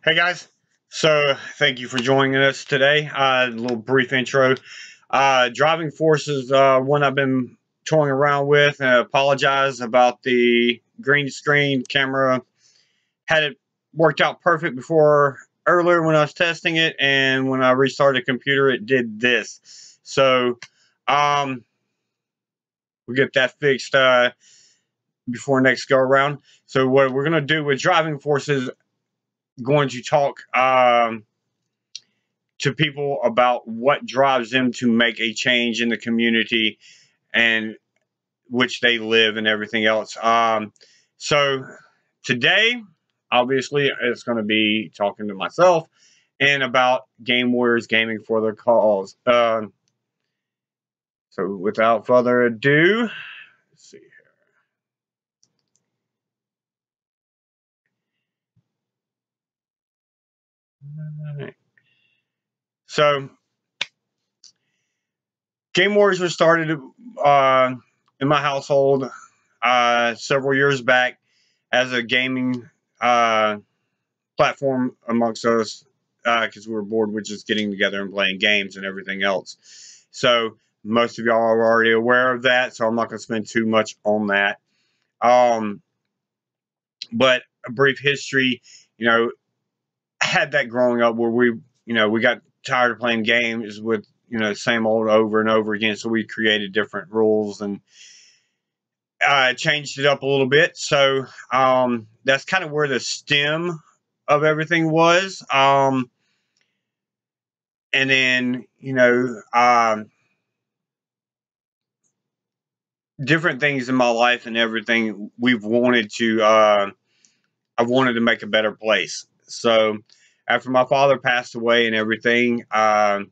Hey guys, so thank you for joining us today. A little brief intro. Driving Force is one I've been toying around with, and I apologize about the green screen camera. Had it worked out perfect before earlier when I was testing it, and when I restarted the computer, it did this. So we'll get that fixed before next go around. So what we're gonna do with Driving Force is going to talk to people about what drives them to make a change in the community and which they live and everything else. So today, obviously, it's going to be talking to myself and about Game Warriors Gaming for their cause. So without further ado, let's see here. So Game Warriors was started in my household several years back as a gaming platform amongst us because we were bored with just getting together and playing games and everything else. So most of y'all are already aware of that, so I'm not going to spend too much on that. But a brief history, had that growing up where we got tired of playing games with, same old over and over again. So we created different rules and changed it up a little bit. So that's kind of where the stem of everything was. And then, different things in my life and everything we've wanted to, I wanted to make a better place. So after my father passed away and everything, I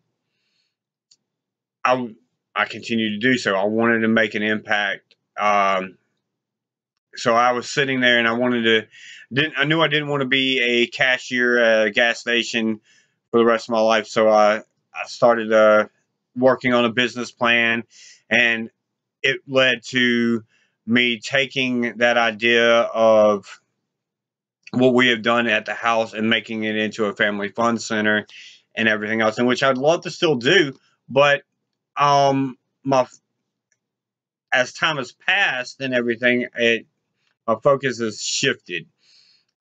continued to do so. I wanted to make an impact. So I was sitting there and I knew I didn't want to be a cashier at a gas station for the rest of my life. So I started working on a business plan, and it led to me taking that idea of what we have done at the house and making it into a family fun center and everything else, in which I'd love to still do. But my as time has passed and everything, my focus has shifted.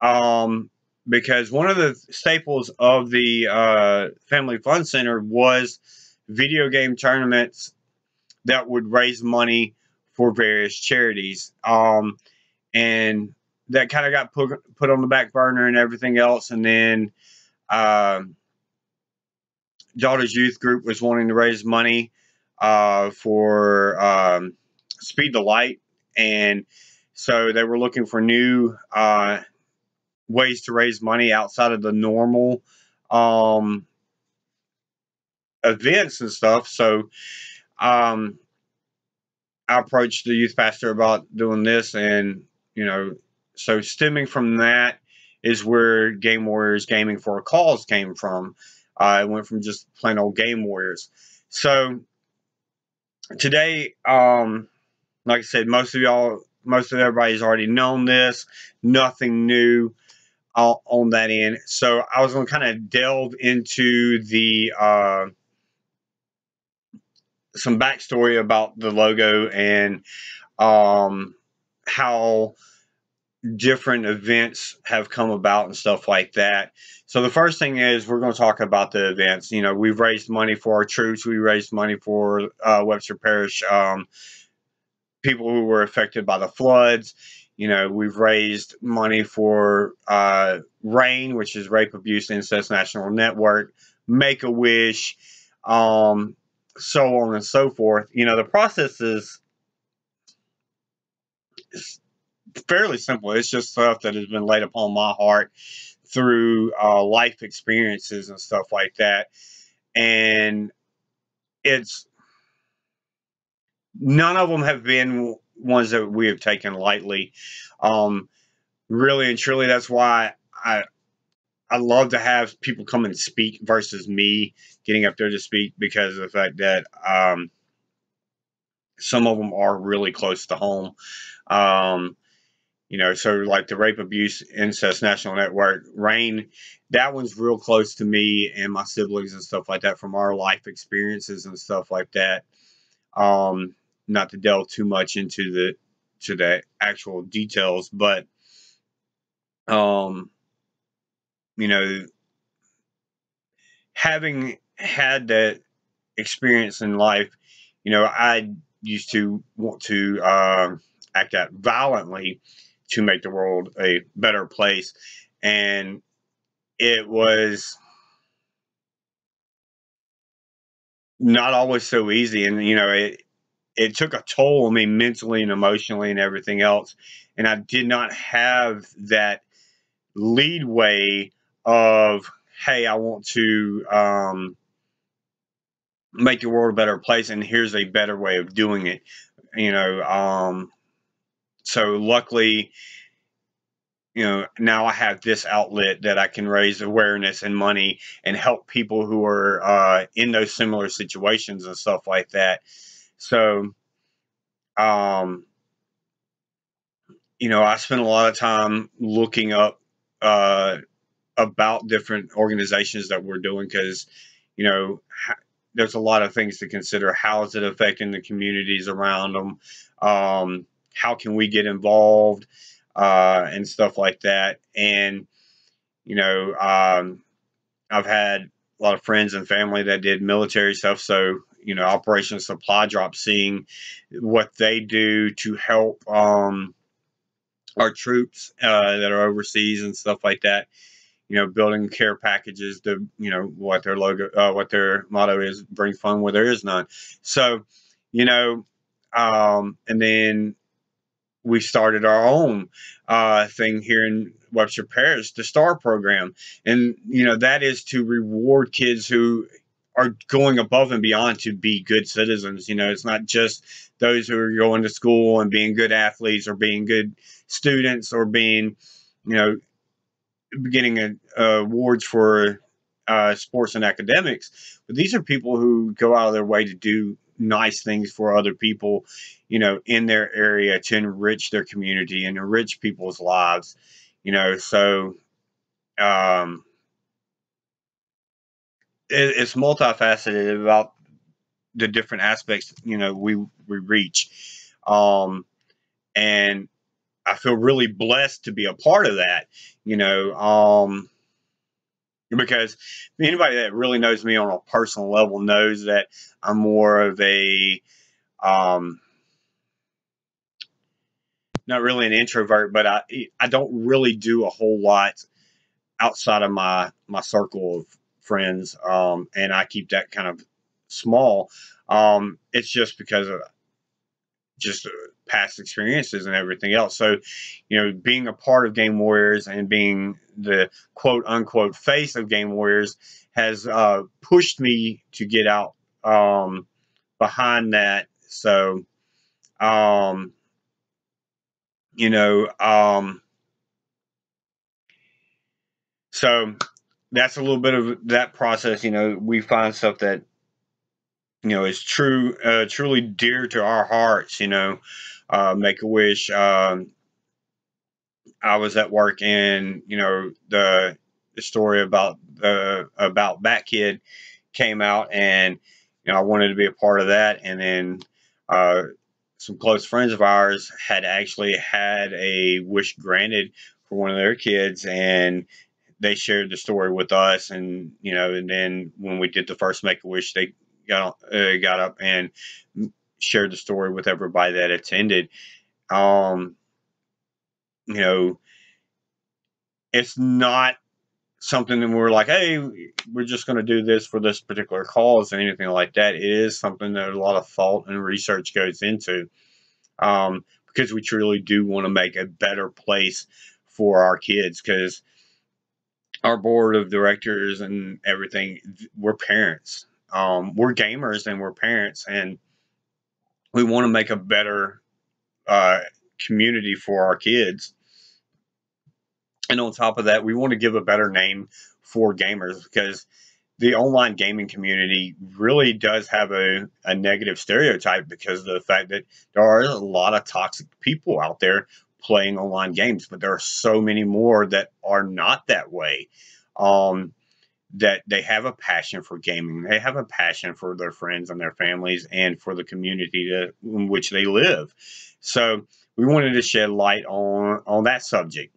Because one of the staples of the Family Fun Center was video game tournaments that would raise money for various charities. And that kind of got put on the back burner and everything else. And then Daughter's Youth Group was wanting to raise money for Speed the Light. And so they were looking for new ways to raise money outside of the normal events and stuff. So I approached the youth pastor about doing this, and so stemming from that is where Game Warriors Gaming for a Cause came from. It went from just plain old Game Warriors. So today, like I said, most of everybody's already known this. Nothing new on that end. So I was going to kind of delve into the some backstory about the logo and how different events have come about and stuff like that. So the first thing is we're going to talk about the events. We've raised money for our troops. We raised money for Webster Parish people who were affected by the floods. We've raised money for RAIN, which is Rape, Abuse, Incest National Network, Make-A-Wish, so on and so forth. The process is fairly simple. It's just stuff that has been laid upon my heart through life experiences and stuff like that. And it's none of them have been ones that we have taken lightly. Really and truly, that's why I love to have people come and speak versus me getting up there to speak, because of the fact that some of them are really close to home. So like the Rape, Abuse, Incest National Network, RAIN, that one's real close to me and my siblings and stuff like that from our life experiences and stuff like that. Um, Not to delve too much into the actual details, but um, you know, having had that experience in life, I used to want to act out violently to make the world a better place, and it was not always so easy. And it took a toll on me mentally and emotionally and everything else. And I did not have that leadway of, hey, I want to make the world a better place, and here's a better way of doing it. So luckily, now I have this outlet that I can raise awareness and money and help people who are in those similar situations and stuff like that. So, um, I spend a lot of time looking up uh, about different organizations that we're doing because, you know, there's a lot of things to consider. How is it affecting the communities around them? How can we get involved and stuff like that? And, I've had a lot of friends and family that did military stuff. So, Operation Supply Drop, seeing what they do to help our troops that are overseas and stuff like that. Building care packages to, what their what their motto is, bring fun where there is none. So, and then we started our own thing here in Webster Parish, the STAR program. And, that is to reward kids who are going above and beyond to be good citizens. It's not just those who are going to school and being good athletes or being good students or being, getting awards for sports and academics. But these are people who go out of their way to do nice things for other people, in their area, to enrich their community and enrich people's lives. So um, it's multifaceted about the different aspects, we reach. And I feel really blessed to be a part of that, because anybody that really knows me on a personal level knows that I'm more of a um, not really an introvert, but I don't really do a whole lot outside of my circle of friends, and I keep that kind of small. It's just because of just past experiences and everything else. So, being a part of Game Warriors and being the quote unquote face of Game Warriors has pushed me to get out behind that. So, um, you know, um, so that's a little bit of that process. We find stuff that is truly dear to our hearts. Make a wish. I was at work, and the story about Bat Kid came out, and I wanted to be a part of that. And then uh, some close friends of ours had actually had a wish granted for one of their kids, and they shared the story with us. And and then when we did the first Make a Wish, they got up and shared the story with everybody that attended. Um, you know, it's not something that we're like, hey, we're just going to do this for this particular cause and anything like that. It is something that a lot of thought and research goes into, because we truly do want to make a better place for our kids, because our board of directors and everything, we're parents. We're gamers and we're parents, and we want to make a better uh, community for our kids. And on top of that, we want to give a better name for gamers, because the online gaming community really does have a negative stereotype because of the fact that there are a lot of toxic people out there playing online games, but there are so many more that are not that way. That they have a passion for gaming. They have a passion for their friends and their families and for the community in which they live. So we wanted to shed light on that subject.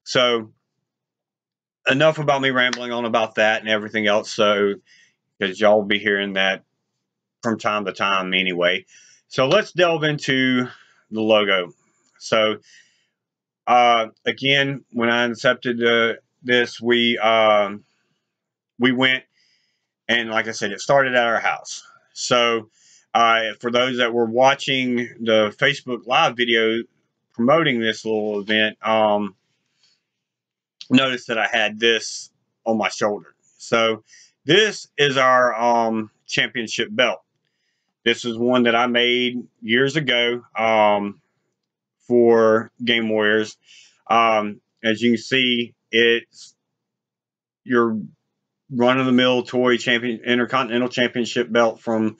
So enough about me rambling on about that and everything else. So because y'all will be hearing that from time to time anyway. So let's delve into the logo. So again, when I incepted this, we went, and like I said, it started at our house. So for those that were watching the Facebook Live video promoting this little event, noticed that I had this on my shoulder. So this is our championship belt. This is one that I made years ago for Game Warriors. As you can see, it's your run-of-the-mill toy Intercontinental Championship belt from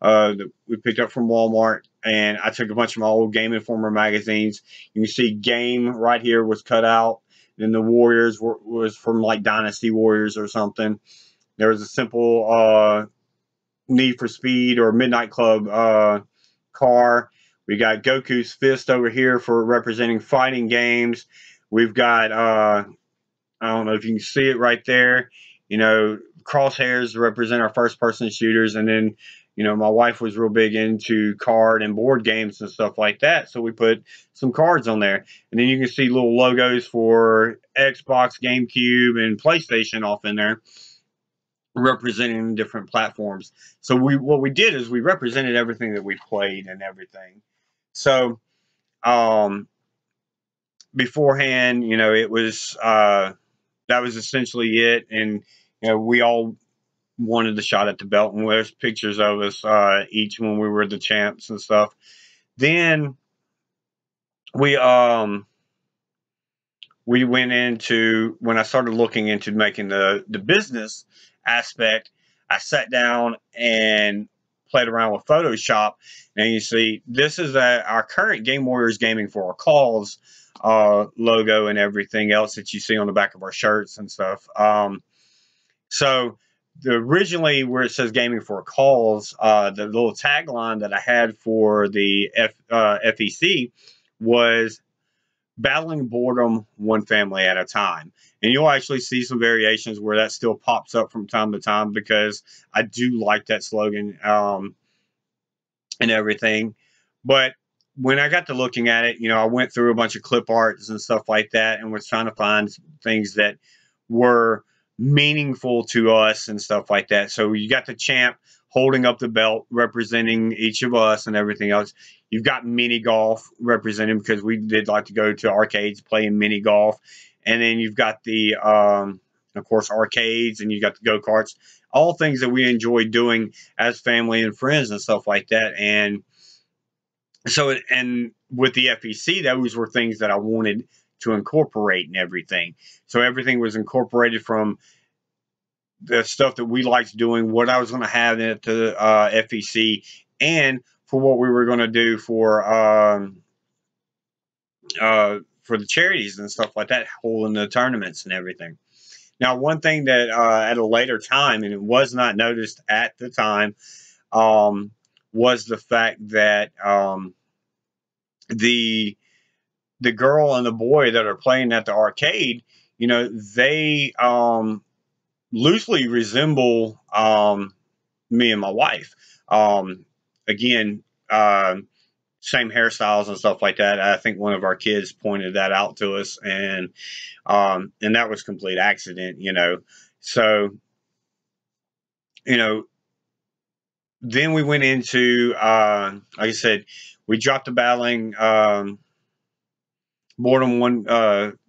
that we picked up from Walmart, and I took a bunch of my old Game Informer magazines. You can see Game right here was cut out. Then the Warriors was from like Dynasty Warriors or something. There was a simple Need for Speed or Midnight Club car. We got Goku's fist over here for representing fighting games. We've got I don't know if you can see it right there. You know, crosshairs represent our first-person shooters, and then, you know, my wife was real big into card and board games and stuff like that, so we put some cards on there. And then you can see little logos for Xbox, GameCube, and PlayStation off in there, representing different platforms. So what we did is we represented everything that we played and everything. So beforehand, you know, it was that was essentially it. And, you know, we all wanted the shot at the belt, and there's pictures of us each when we were the champs and stuff. Then we went into, when I started looking into making the business aspect, I sat down and played around with Photoshop, and you see this is our current Game Warriors Gaming for Our Cause logo and everything else that you see on the back of our shirts and stuff. So originally where it says Gaming for a Cause, the little tagline that I had for the FEC was battling boredom one family at a time. And you'll actually see some variations where that still pops up from time to time, because I do like that slogan and everything. But when I got to looking at it, you know, I went through a bunch of clip arts and stuff like that, and was trying to find things that were meaningful to us and stuff like that. So you got the champ holding up the belt, representing each of us and everything else. You've got mini golf representing, because we did like to go to arcades playing mini golf. And then you've got the, of course, arcades, and you got the go-karts, all things that we enjoy doing as family and friends and stuff like that. And so, and with the FEC, those were things that I wanted to incorporate and everything. So everything was incorporated from the stuff that we liked doing, what I was going to have at the FEC, and for what we were going to do for the charities and stuff like that, holding the tournaments and everything. Now, one thing that at a later time, and it was not noticed at the time, was the fact that the girl and the boy that are playing at the arcade, you know, they loosely resemble me and my wife. Again, same hairstyles and stuff like that. I think one of our kids pointed that out to us, and that was complete accident, you know. So, you know, then we went into, like I said, we dropped the battling boredom one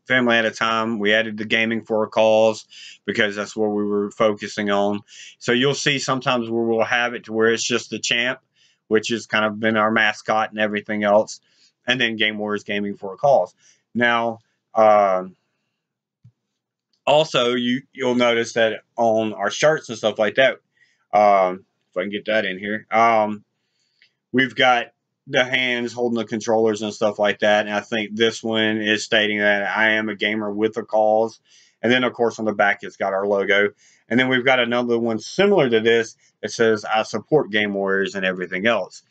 family at a time. We added the Gaming for a Cause, because that's what we were focusing on. So you'll see sometimes where we'll have it to where it's just the champ, which has kind of been our mascot and everything else, and then Game Warriors Gaming for a Cause. Now, also you'll notice that on our shirts and stuff like that, if I can get that in here, we've got the hands holding the controllers and stuff like that. And I think this one is stating that I am a gamer with a cause. And then, of course, on the back, it's got our logo. And then we've got another one similar to this. It says, I support Game Warriors and everything else.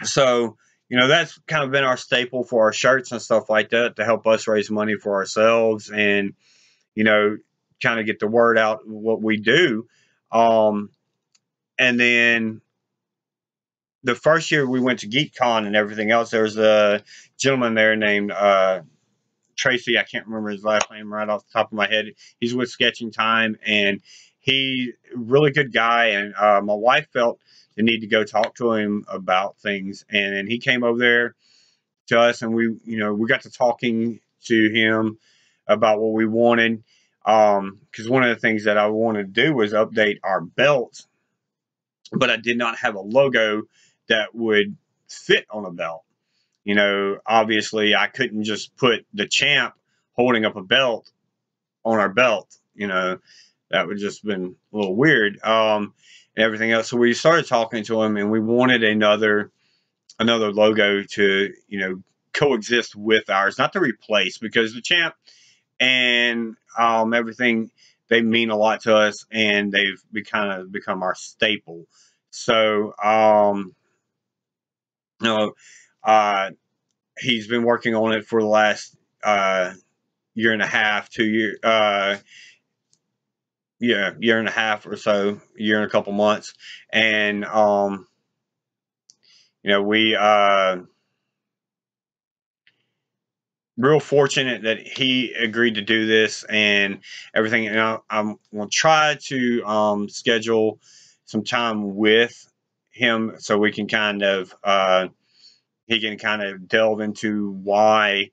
So, that's kind of been our staple for our shirts and stuff like that to help us raise money for ourselves and, kind of get the word out what we do. And then the first year we went to GeekCon and everything else, there was a gentleman there named Tracy. I can't remember his last name right off the top of my head. He's with Sketching Time, and he's a really good guy. And my wife felt the need to go talk to him about things, and he came over there to us, and we got to talking to him about what we wanted. Because one of the things that I wanted to do was update our belts, but I did not have a logo that would fit on a belt. Obviously I couldn't just put the champ holding up a belt on our belt. That would just been a little weird. And everything else. So we started talking to him, and we wanted another logo to, coexist with ours, not to replace, because the champ and everything, they mean a lot to us, and they've kind of become our staple. So, he's been working on it for the last year and a half, 2 years, year and a half or so, year and a couple months, and we real fortunate that he agreed to do this and everything. And I'm going to try to schedule some time with him so we can kind of he can kind of delve into why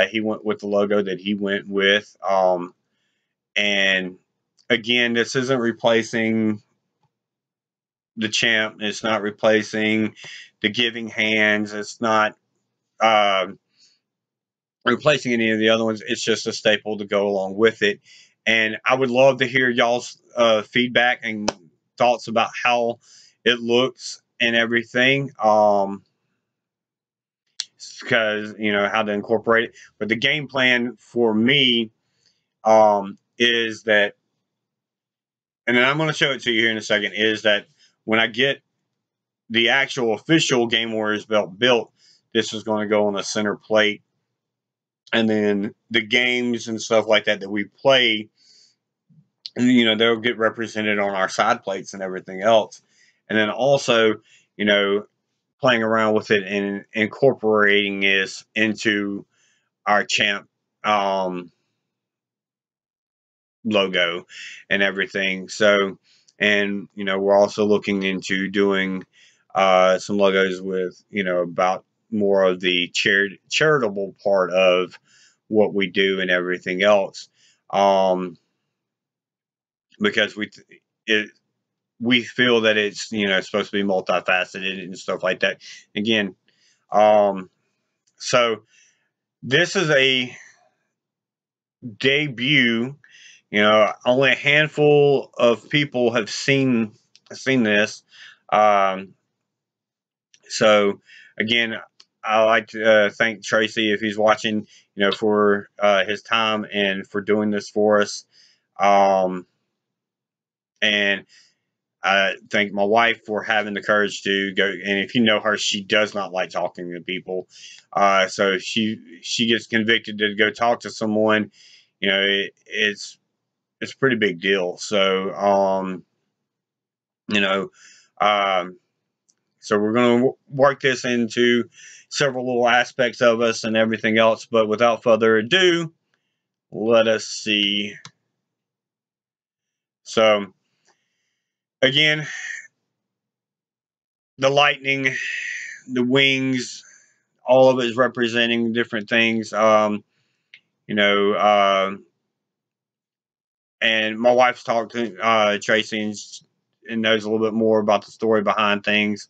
he went with the logo that he went with. And again, this isn't replacing the champ. It's not replacing the giving hands. It's not replacing any of the other ones. It's just a staple to go along with it. And I would love to hear y'all's feedback and thoughts about how it looks and everything. Because how to incorporate it. But the game plan for me is that, and then I'm going to show it to you here in a second, is that when I get the actual official Game Warriors belt built, this is going to go on the center plate. And then the games and stuff like that we play, they'll get represented on our side plates and everything else. And then also, playing around with it and incorporating this into our champ logo and everything. So, and we're also looking into doing some logos with about more of the charitable part of what we do and everything else, because we feel that it's supposed to be multifaceted and stuff like that. Again, so this is a debut. Only a handful of people have seen this. So again, I like to thank Tracy, if he's watching, for his time and for doing this for us. And I thank my wife for having the courage to go. And if you know her, she does not like talking to people. So if she gets convicted to go talk to someone, it's a pretty big deal. So, so we're going to work this into several little aspects of us and everything else. But without further ado, let us see. So, again, the lightning, the wings, all of it is representing different things. And my wife's talked to Tracy and knows a little bit more about the story behind things.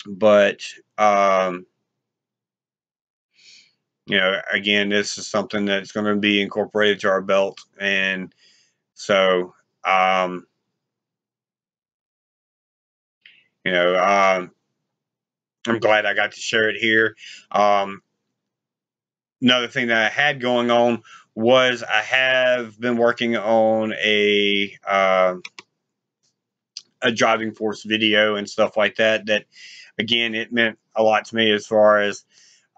But again, this is something that's going to be incorporated to our belt, and so You know, I'm glad I got to share it here. Another thing that I had going on was I have been working on a driving force video and stuff like that. That again, it meant a lot to me as far as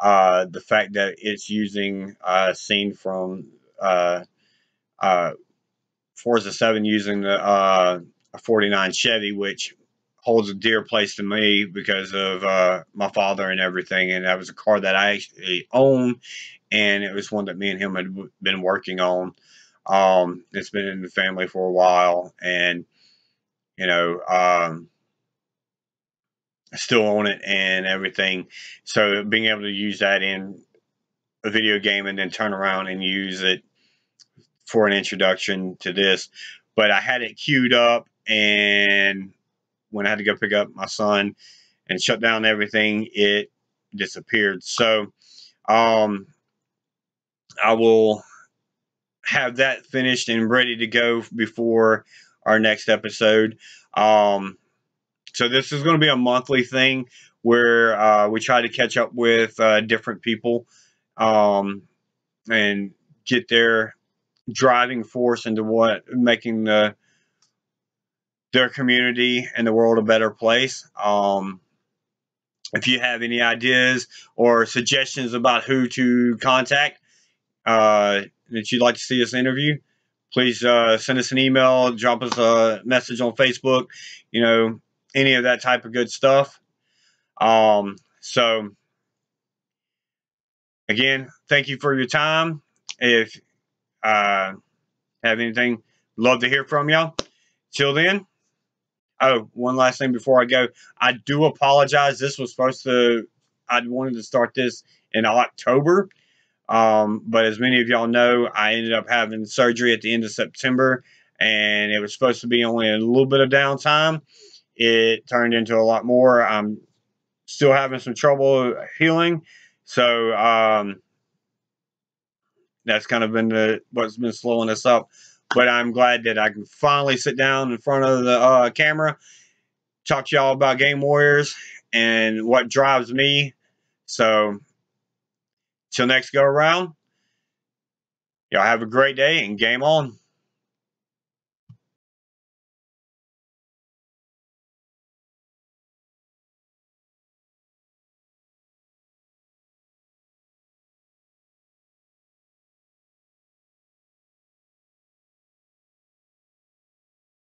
the fact that it's using a scene from uh, Forza 7 using the a 49 Chevy, which holds a dear place to me because of my father and everything. And that was a car that I actually own, and it was one that me and him had been working on. It's been in the family for a while, and you know, I still own it and everything. So being able to use that in a video game and then turn around and use it for an introduction to this. But I had it queued up, and when I had to go pick up my son and shut down everything, it disappeared. So I will have that finished and ready to go before our next episode. So this is going to be a monthly thing where we try to catch up with different people and get their driving force into what making their community and the world a better place. If you have any ideas or suggestions about who to contact that you'd like to see us interview, please send us an email, drop us a message on Facebook, you know, any of that type of good stuff. So, again, thank you for your time. If have anything, love to hear from y'all. Till then. Oh, one last thing before I go. I do apologize. I wanted to start this in October. But as many of y'all know, I ended up having surgery at the end of September, and it was supposed to be only a little bit of downtime. It turned into a lot more. I'm still having some trouble healing. So, that's kind of been what's been slowing us up. But I'm glad that I can finally sit down in front of the camera, talk to y'all about Game Warriors and what drives me. So, till next go around, y'all have a great day and game on.